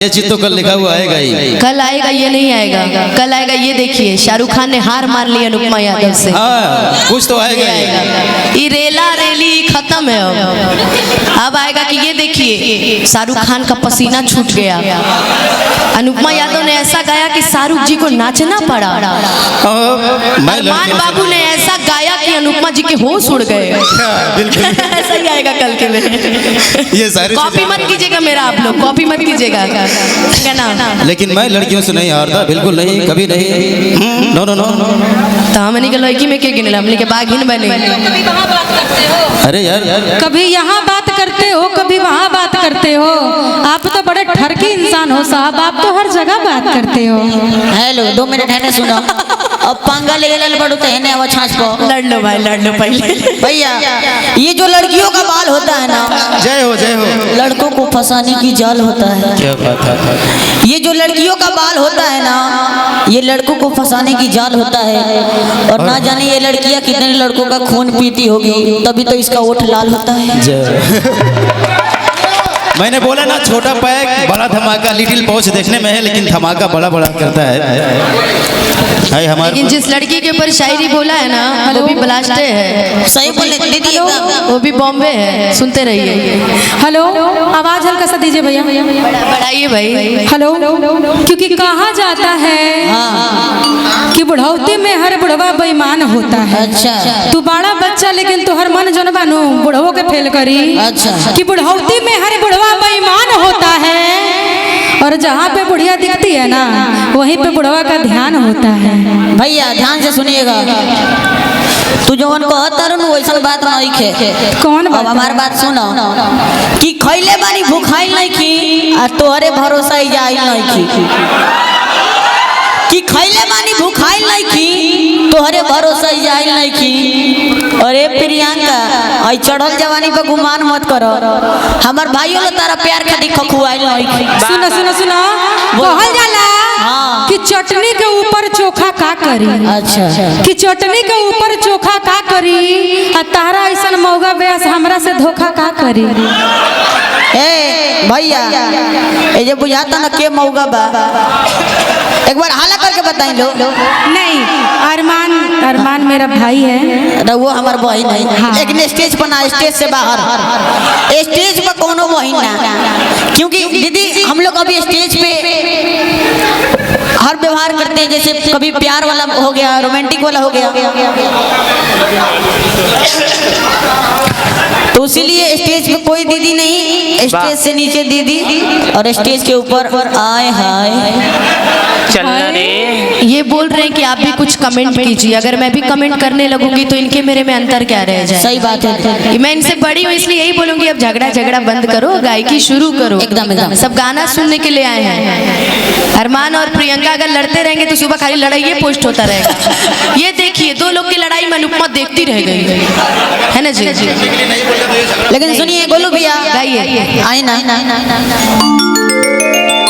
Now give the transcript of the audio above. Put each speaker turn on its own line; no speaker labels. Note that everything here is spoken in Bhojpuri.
ये चीज तो कल लिखा हुआ आएगा ही।
कल आएगा, ये नहीं आएगा, कल आएगा। ये देखिए शाहरुख खान ने हार मान ली अनुपमा यादव से।
हाँ, कुछ तो आएगा ही।
ये रेला रेली खत्म है। अब आएगा कि ये देखिए शाहरुख खान का पसीना छूट गया। अनुपमा यादव ने ऐसा गाया कि शाहरुख जी को नाचना पड़ा। अरमान बाबू ने ऐसा गाया कि अनुपमा जी के होश उड़ गए। ऐसा ही आएगा कल के में।
ये सारी
कॉपी मत कीजिएगा मेरा, आप लोग कॉपी मत कीजिएगा ना।
लेकिन मैं लड़कियों से नहीं हारता, बिल्कुल नहीं, कभी नहीं। नो नो नो नो।
तो हमने के लड़की में क्या गिनला, हमने के बाघिन बने।
अरे यार
कभी यहाँ बात करते हो, कभी वहाँ बात करते हो। आप तो बड़े ठरकी इंसान हो साहब, आप तो हर जगह बात करते हो।
हेलो, 2 मिनट है ना, सुनो। अब पंगा ले ले बड़ो तहने अब छाछ को
लड़ लो भाई, लड़ लो पहले।
भैया ये जो लड़कियों का बाल होता है ना,
जय हो जय हो,
लड़कों को फंसाने की जाल होता है।
क्या बात है।
ये जो लड़कियों का बाल होता है ना, ये लड़कों को फंसाने की जाल होता है। और ना जाने ये लड़कियां कितने लड़कों का खून पीती होगी, तभी तो इसका ओठ लाल होता है।
जय। मैंने बोला ना, छोटा पैक बड़ा धमाका, लिटिल पहुंच देखने में है लेकिन धमाका बड़ा बड़ा करता है हमारे।
लेकिन जिस लड़की के ऊपर शायरी बोला है ना, वो भी ब्लास्ट है।
सही बोले दीदी,
वो भी बॉम्बे है, सुनते रहिए।
हेलो, आवाज हल्का सा दीजिए भैया।
बढ़ाइए भाई।
हेलो, क्योंकि कहा जाता है कि बुढ़ौती में हर बुढ़वा बेईमान होता है।
अच्छा,
तू बड़ा बच्चा लेकिन तू हर मन जन बानो बुढ़वो के फेल करी।
अच्छा,
कि बुढ़ौती में हर बुढ़वा बेईमान होता है, और जहाँ पे बुढ़िया दिखती है ना, वहीं पे बुढ़वा का ध्यान होता है।
भैया ध्यान से सुनिएगा। तू जो कहतर वैसा बात नहीं खे।
कौन
अब हमार बात सुनो कि खैले बानी भूखाइल नहीं की, आ तोहरे भरोसा ही जाइल नहीं की। कि खैले बानी भूखाइल नहीं की, तोहरे भरोसा ही जाइल नहीं की। अरे प्रियंका, आई चढ़ल जवानी पे गुमान मत करो। हमार भाइयों लो तारा प्यार खातिर खखुआइल नहीं की।
सुनो सुनो सुनो, कहल जाला कि चटनी के ऊपर चोखा का करी।
अच्छा,
कि चटनी के ऊपर चोखा का करी, आ तारा ऐसा मौगा ब्यास हमरा से धोखा का करी।
ए भैया, ये जो बुझाता ना के मौगा बा, एक बार हाला करके बताई लो।
नहीं, अरमान मेरा भाई है।
तो वो हमार बहन है।
हाँ।
लेकिन स्टेज पर ना, स्टेज से बाहर। स्टेज पर कोनो बहन ना, क्योंकि दीदी हम लोग अभी स्टेज पे हर व्यवहार करते हैं, जैसे कभी प्यार वाला हो गया, रोमांटिक वाला हो गया, तो इसीलिए स्टेज पे कोई दीदी नहीं, स्टेज से नीचे दीदी और स्टेज के ऊपर आए हाय।
ये बोल रहे हैं कि आप भी कुछ कमेंट कीजिए। अगर मैं भी कमेंट करने लगूंगी तो इनके मेरे में अंतर क्या रह जाए।
सही बात है।
मैं इनसे बड़ी हूँ इसलिए यही बोलूंगी, अब झगड़ा बंद करो, गायकी शुरू करो।
एकदम
सब गाना सुनने के लिए आए हैं। अरमान और प्रियंका अगर लड़ते रहेंगे तो सुबह खाली लड़ाई पोस्ट होता रहेगा। ये देखिए 2 लोग की लड़ाई में अनुपमा देखती रह गई है ना जी।
लेकिन सुनिए गोलू भैया,
गाइए।
आए ना।